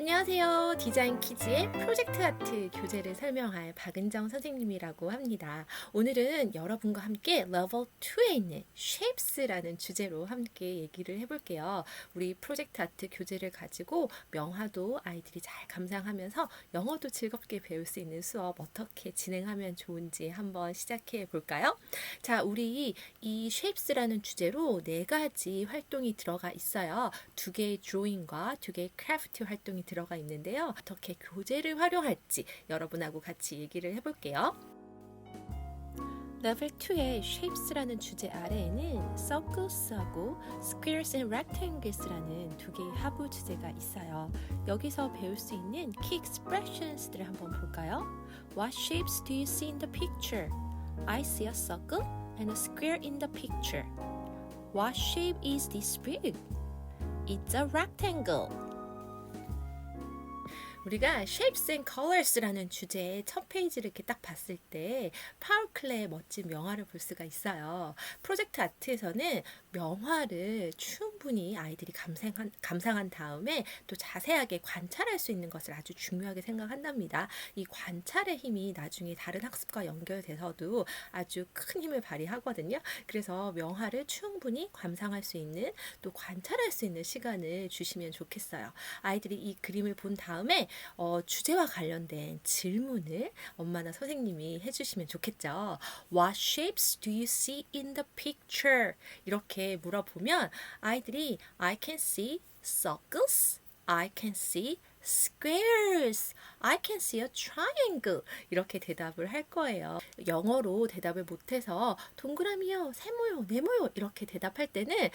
안녕하세요. 디자인 키즈의 프로젝트 아트 교재를 설명할 박은정 선생님이라고 합니다. 오늘은 여러분과 함께 레벨 2에 있는 Shapes라는 주제로 함께 얘기를 해볼게요. 우리 프로젝트 아트 교재를 가지고 명화도 아이들이 잘 감상하면서 영어도 즐겁게 배울 수 있는 수업 어떻게 진행하면 좋은지 한번 시작해 볼까요? 자, 우리 이 Shapes라는 주제로 4가지 활동이 들어가 있어요. 2개의 드로잉과 2개의 크래프트 활동이 들어가 있는데요. 어떻게 교재를 활용할지 여러분하고 같이 얘기를 해볼게요. 레벨 2의 Shapes라는 주제 아래에는 Circles하고 Squares and Rectangles라는 2개의 하부 주제가 있어요. 여기서 배울 수 있는 Key Expressions들을 한번 볼까요? What shapes do you see in the picture? I see a circle and a square in the picture. What shape is this big? It's a rectangle. 우리가 Shapes and Colors라는 주제의 첫 페이지를 이렇게 딱 봤을 때 파울 클레의 멋진 명화를 볼 수가 있어요. 프로젝트 아트에서는 명화를 충분히 아이들이 감상한 다음에 또 자세하게 관찰할 수 있는 것을 아주 중요하게 생각한답니다. 이 관찰의 힘이 나중에 다른 학습과 연결돼서도 아주 큰 힘을 발휘하거든요. 그래서 명화를 충분히 감상할 수 있는 또 관찰할 수 있는 시간을 주시면 좋겠어요. 아이들이 이 그림을 본 다음에 주제와 관련된 질문을 엄마나 선생님이 해주시면 좋겠죠. What shapes do you see in the picture? 이렇게 물어보면 아이들이 I can see circles, I can see squares, I can see a triangle 이렇게 대답을 할 거예요. 영어로 대답을 못해서 동그라미요, 세모요, 네모요 이렇게 대답할 때는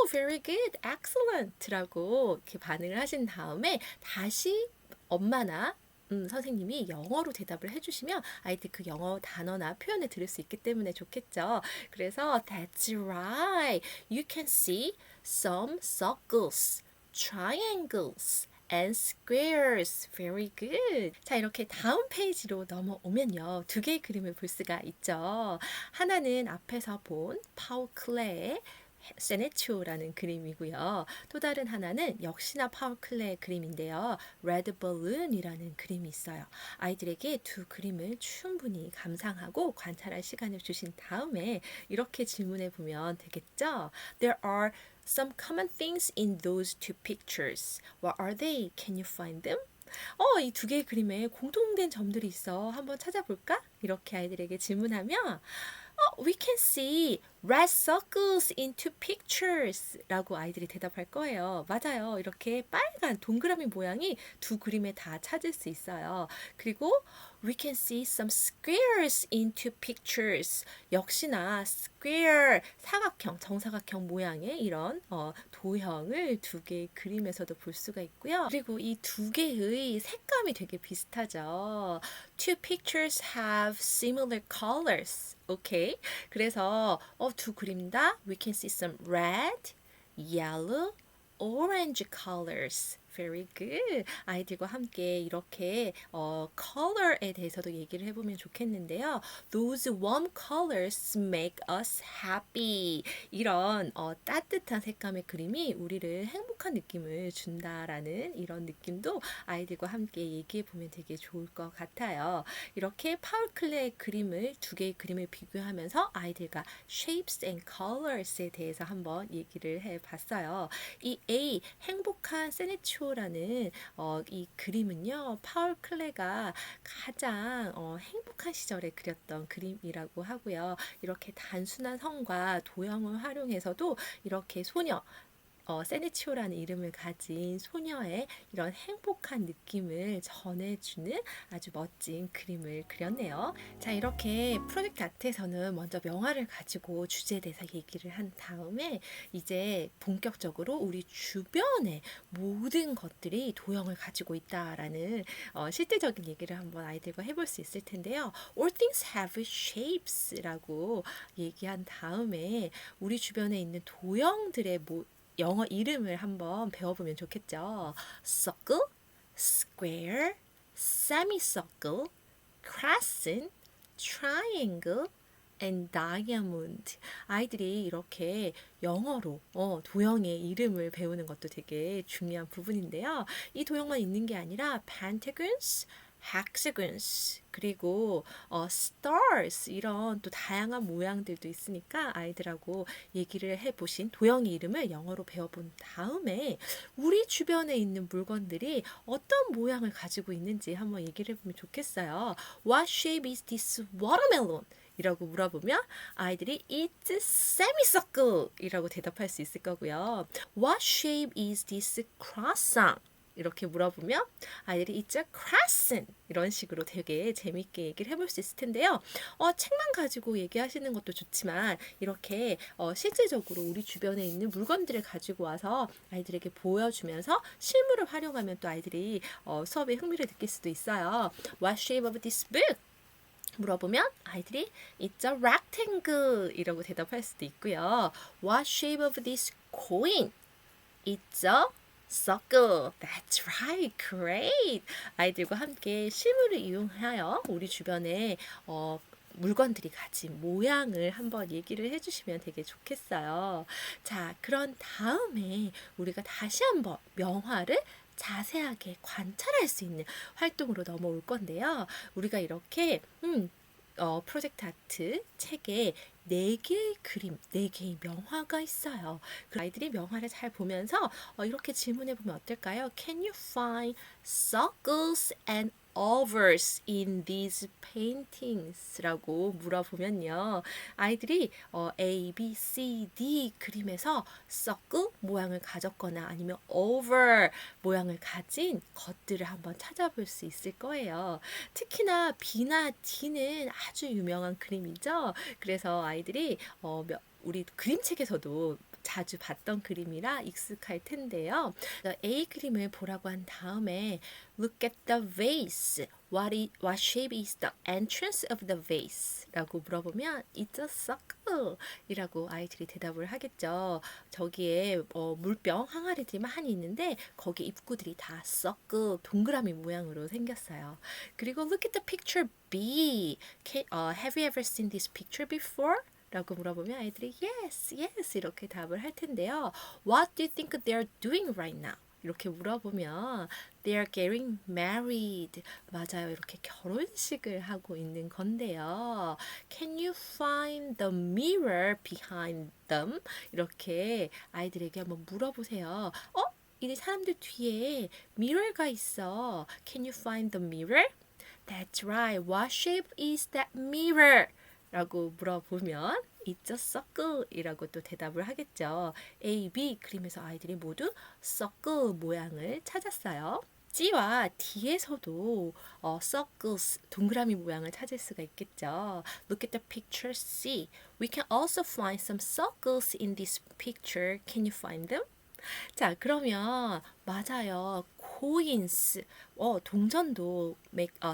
very good, excellent 라고 이렇게 반응을 하신 다음에 다시 엄마나 선생님이 영어로 대답을 해주시면 아이들 그 영어 단어나 표현을 들을 수 있기 때문에 좋겠죠. 그래서 That's right. You can see some circles, triangles, and squares. Very good. 자, 이렇게 다음 페이지로 넘어오면요. 2개의 그림을 볼 수가 있죠. 하나는 앞에서 본 파울 클레의 세네치오라는 그림이고요. 또 다른 하나는 역시나 파울 클레의 그림인데요. 레드 발룬이라는 그림이 있어요. 아이들에게 2 그림을 충분히 감상하고 관찰할 시간을 주신 다음에 이렇게 질문해 보면 되겠죠. There are some common things in those 2 pictures. What are they? Can you find them? 이 2개의 그림에 공통된 점들이 있어. 한번 찾아볼까? 이렇게 아이들에게 질문하면 we can see red circles in 2 pictures 라고 아이들이 대답할 거예요. 맞아요. 이렇게 빨간 동그라미 모양이 2 그림에 다 찾을 수 있어요. 그리고 we can see some squares in 2 pictures. 역시나 square, 사각형, 정사각형 모양의 이런 도형을 2개의 그림에서도 볼 수가 있고요. 그리고 이 2개의 색감이 되게 비슷하죠. 2 pictures have similar colors. 오케이. 그래서 2 그림 다 we can see some red, yellow, orange colors. Very good. 아이들과 함께 이렇게 color에 대해서도 얘기를 해보면 좋겠는데요. Those warm colors make us happy. 이런 따뜻한 색감의 그림이 우리를 행복한 느낌을 준다라는 이런 느낌도 아이들과 함께 얘기해 보면 되게 좋을 것 같아요. 이렇게 파울 클레의 그림을 2개의 그림을 비교하면서 아이들과 shapes and colors에 대해서 한번 얘기를 해봤어요. 이 A 행복한 세네치오라는 이 그림은요. 파울 클레가 가장 행복한 시절에 그렸던 그림이라고 하고요. 이렇게 단순한 선과 도형을 활용해서도 이렇게 소녀 세네치오라는 이름을 가진 소녀의 이런 행복한 느낌을 전해주는 아주 멋진 그림을 그렸네요. 자, 이렇게 프로젝트 아트에서는 먼저 명화를 가지고 주제에 대해서 얘기를 한 다음에 이제 본격적으로 우리 주변의 모든 것들이 도형을 가지고 있다라는 실질적인 얘기를 한번 아이들과 해볼 수 있을 텐데요. All things have shapes라고 얘기한 다음에 우리 주변에 있는 도형들의 영어 이름을 한번 배워보면 좋겠죠. circle, square, semicircle, crescent, triangle, and diamond. 아이들이 이렇게 영어로 도형의 이름을 배우는 것도 되게 중요한 부분인데요. 이 도형만 있는 게 아니라 pentagons, hexagons, 그리고 stars 이런 또 다양한 모양들도 있으니까 아이들하고 얘기를 해보신 도형의 이름을 영어로 배워본 다음에 우리 주변에 있는 물건들이 어떤 모양을 가지고 있는지 한번 얘기를 해보면 좋겠어요. What shape is this watermelon? 이라고 물어보면 아이들이 It's semicircle 이라고 대답할 수 있을 거고요. What shape is this croissant? 이렇게 물어보면 아이들이 It's a crescent 이런 식으로 되게 재밌게 얘기를 해볼 수 있을 텐데요. 책만 가지고 얘기하시는 것도 좋지만 이렇게 실제적으로 우리 주변에 있는 물건들을 가지고 와서 아이들에게 보여주면서 실물을 활용하면 또 아이들이 수업에 흥미를 느낄 수도 있어요. What shape of this book? 물어보면 아이들이 It's a rectangle 이라고 대답할 수도 있고요. What shape of this coin? It's a circle. That's right. Great. 아이들과 함께 실물을 이용하여 우리 주변에 물건들이 가진 모양을 한번 얘기를 해주시면 되게 좋겠어요. 자, 그런 다음에 우리가 다시 한번 명화를 자세하게 관찰할 수 있는 활동으로 넘어올 건데요. 우리가 이렇게 프로젝트 아트 책에 4개의 그림, 4개의 명화가 있어요. 그 아이들이 명화를 잘 보면서 이렇게 질문해 보면 어떨까요? Can you find circles and ovals in these paintings? 라고 물어보면요. 아이들이 A, B, C, D 그림에서 circle 모양을 가졌거나 아니면 oval 모양을 가진 것들을 한번 찾아볼 수 있을 거예요. 특히나 B나 D는 아주 유명한 그림이죠. 그래서 아이들이 우리 그림책에서도 자주 봤던 그림이라 익숙할 텐데요. A 그림을 보라고 한 다음에 Look at the vase. What shape is the entrance of the vase? 라고 물어보면 It's a circle 이라고 아이들이 대답을 하겠죠. 저기에 물병, 항아리들이 많이 있는데 거기 입구들이 다 circle, 동그라미 모양으로 생겼어요. 그리고 Look at the picture B. Have you ever seen this picture before? 라고 물어보면 아이들이 yes, yes 이렇게 답을 할 텐데요. What do you think they're doing right now? 이렇게 물어보면 They're getting married. 맞아요. 이렇게 결혼식을 하고 있는 건데요. Can you find the mirror behind them? 이렇게 아이들에게 한번 물어보세요. 이 사람들 뒤에 mirror가 있어. Can you find the mirror? That's right. What shape is that mirror? 라고 물어보면 It's a circle 이라고 또 대답을 하겠죠. A, B 그림에서 아이들이 모두 circle 모양을 찾았어요. G와 D에서도 circles, 동그라미 모양을 찾을 수가 있겠죠. Look at the picture C. We can also find some circles in this picture. Can you find them? 자, 그러면 맞아요. coins, 동전도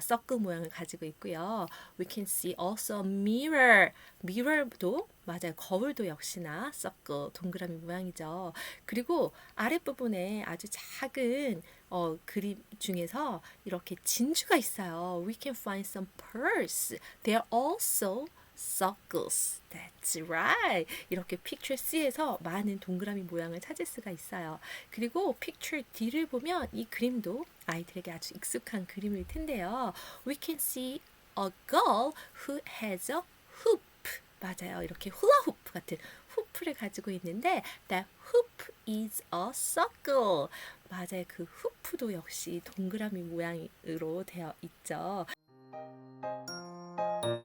서클 모양을 가지고 있고요. We can see also mirror. mirror도 맞아요. 거울도 역시나 서클, 동그라미 모양이죠. 그리고 아랫부분에 아주 작은 그림 중에서 이렇게 진주가 있어요. We can find some pearls. They are also circles. That's right. 이렇게 picture C에서 많은 동그라미 모양을 찾을 수가 있어요. 그리고 picture D를 보면 이 그림도 아이들에게 아주 익숙한 그림일 텐데요. We can see a girl who has a hoop. 맞아요. 이렇게 훌라후프 같은 후프를 가지고 있는데 that hoop is a circle. 맞아요. 그 후프도 역시 동그라미 모양으로 되어 있죠.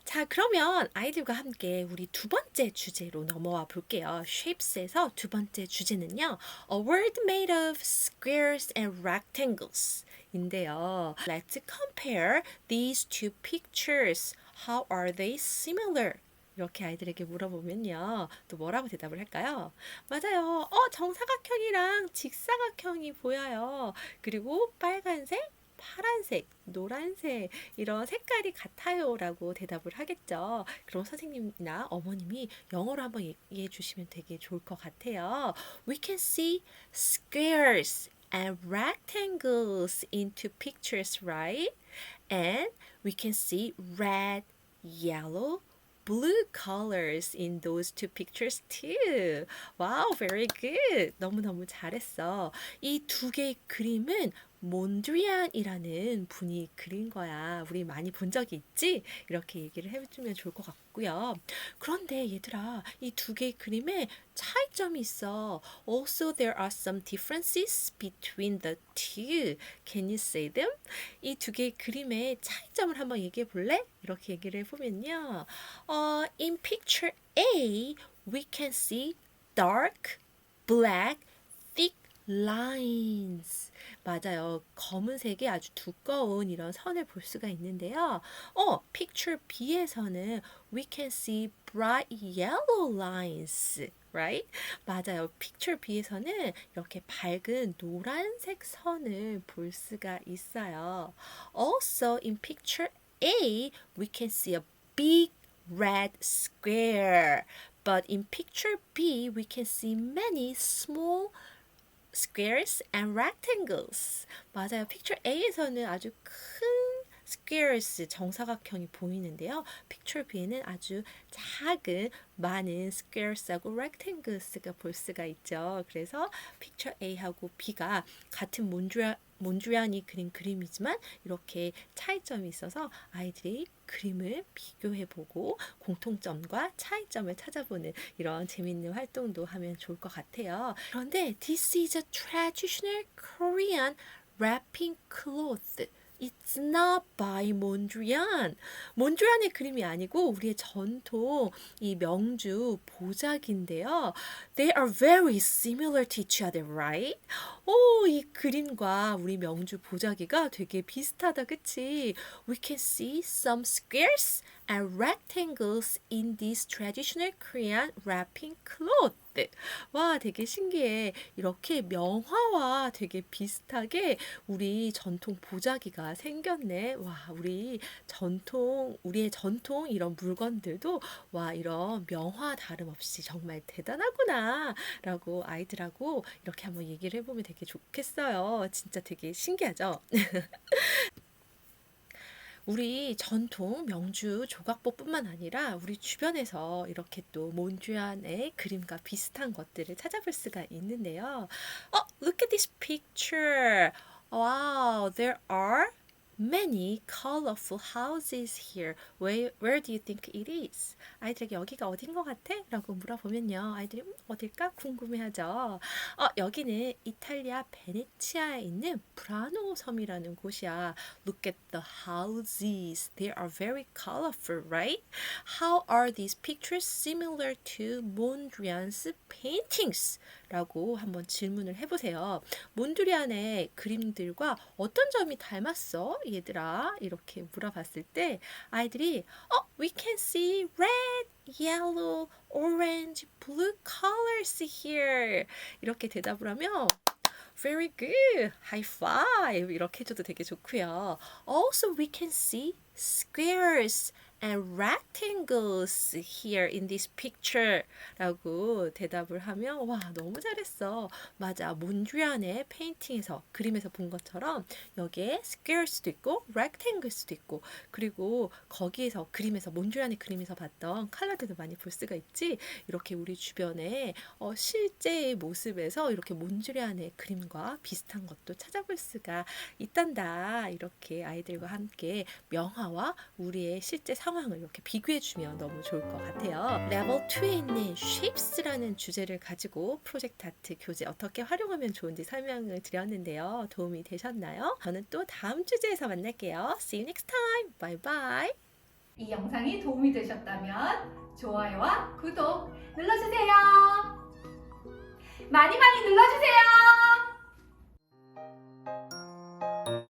자, 그러면 아이들과 함께 우리 두 번째 주제로 넘어와 볼게요. Shapes에서 두 번째 주제는요. A world made of squares and rectangles 인데요. Let's compare these two pictures. How are they similar? 이렇게 아이들에게 물어보면요. 또 뭐라고 대답을 할까요? 맞아요. 정사각형이랑 직사각형이 보여요. 그리고 빨간색, 파란색, 노란색 이런 색깔이 같아요 라고 대답을 하겠죠. 그럼 선생님이나 어머님이 영어로 한번 얘기해 주시면 되게 좋을 것 같아요. We can see squares and rectangles in two pictures, right? And we can see red, yellow, blue colors in those two pictures too. Wow, very good. 너무너무 잘했어. 이 두 개의 그림은 몬드리안이라는 분이 그린 거야. 우리 많이 본 적이 있지? 이렇게 얘기를 해주면 좋을 것 같고요. 그런데 얘들아, 이 두 개의 그림에 차이점이 있어. Also, there are some differences between the two. Can you say them? 이 두 개의 그림의 차이점을 한번 얘기해 볼래? 이렇게 얘기를 해보면요. In picture A, we can see dark, black, thick lines. 맞아요. 검은색이 아주 두꺼운 이런 선을 볼 수가 있는데요. picture B에서는 we can see bright yellow lines. Right? 맞아요. picture B에서는 이렇게 밝은 노란색 선을 볼 수가 있어요. Also, in picture A, we can see a big red square. But in picture B, we can see many small squares and rectangles. 맞아요. picture A에서는 아주 큰 squares, 정사각형이 보이는데요. picture B는 아주 작은 많은 squares하고 rectangles가 볼 수가 있죠. 그래서 picture A하고 B가 같은 몬드리안이 그린 그림이지만 이렇게 차이점이 있어서 아이들이 그림을 비교해보고 공통점과 차이점을 찾아보는 이런 재밌는 활동도 하면 좋을 것 같아요. 그런데 this is a traditional Korean wrapping cloth. It's not by Mondrian. 몬드리안의 그림이 아니고 우리의 전통 이 명주 보자기인데요. They are very similar to each other, right? 이 그림과 우리 명주 보자기가 되게 비슷하다, 그치? We can see some squares and rectangles in this traditional Korean wrapping cloth. 와, 되게 신기해. 이렇게 명화와 되게 비슷하게 우리 전통 보자기가 생겼네. 와, 우리의 전통 이런 물건들도 와, 이런 명화 다름없이 정말 대단하구나 라고 아이들하고 이렇게 한번 얘기를 해보면 되게 좋겠어요. 진짜 되게 신기하죠? 우리 전통 명주 조각보뿐만 아니라 우리 주변에서 이렇게 또 몬드리안의 그림과 비슷한 것들을 찾아볼 수가 있는데요. Look at this picture. Wow, there are many colorful houses here. Where do you think it is? 아이들에게 여기가 어딘 것 같아? 라고 물어보면요. 아이들이 어딜까? 궁금해하죠. 여기는 이탈리아 베네치아에 있는 브라노 섬이라는 곳이야. Look at the houses. They are very colorful, right? How are these pictures similar to Mondrian's paintings? 라고 한번 질문을 해보세요. 몬드리안의 그림들과 어떤 점이 닮았어? 얘들아, 이렇게 물어봤을 때 아이들이 we can see red, yellow, orange, blue colors here. 이렇게 대답을 하면 Very good. High five. 이렇게 해줘도 되게 좋고요. Also, we can see squares and rectangles here in this picture 라고 대답을 하면 와, 너무 잘했어. 맞아. 몬드리안의 페인팅에서 그림에서 본 것처럼 여기에 squares도 있고 rectangles도 있고 그리고 거기에서 그림에서 몬드리안의 그림에서 봤던 컬러들도 많이 볼 수가 있지. 이렇게 우리 주변에 실제의 모습에서 이렇게 몬드리안의 그림과 비슷한 것도 찾아볼 수가 있단다. 이렇게 아이들과 함께 명화와 우리의 실제 상황을 이렇게 비교해주면 너무 좋을 것 같아요. 레벨 2에 있는 Shapes라는 주제를 가지고 프로젝트 아트 교재 어떻게 활용하면 좋은지 설명을 드렸는데요. 도움이 되셨나요? 저는 또 다음 주제에서 만날게요. See you next time. Bye bye. 이 영상이 도움이 되셨다면 좋아요와 구독 눌러주세요. 많이 많이 눌러주세요.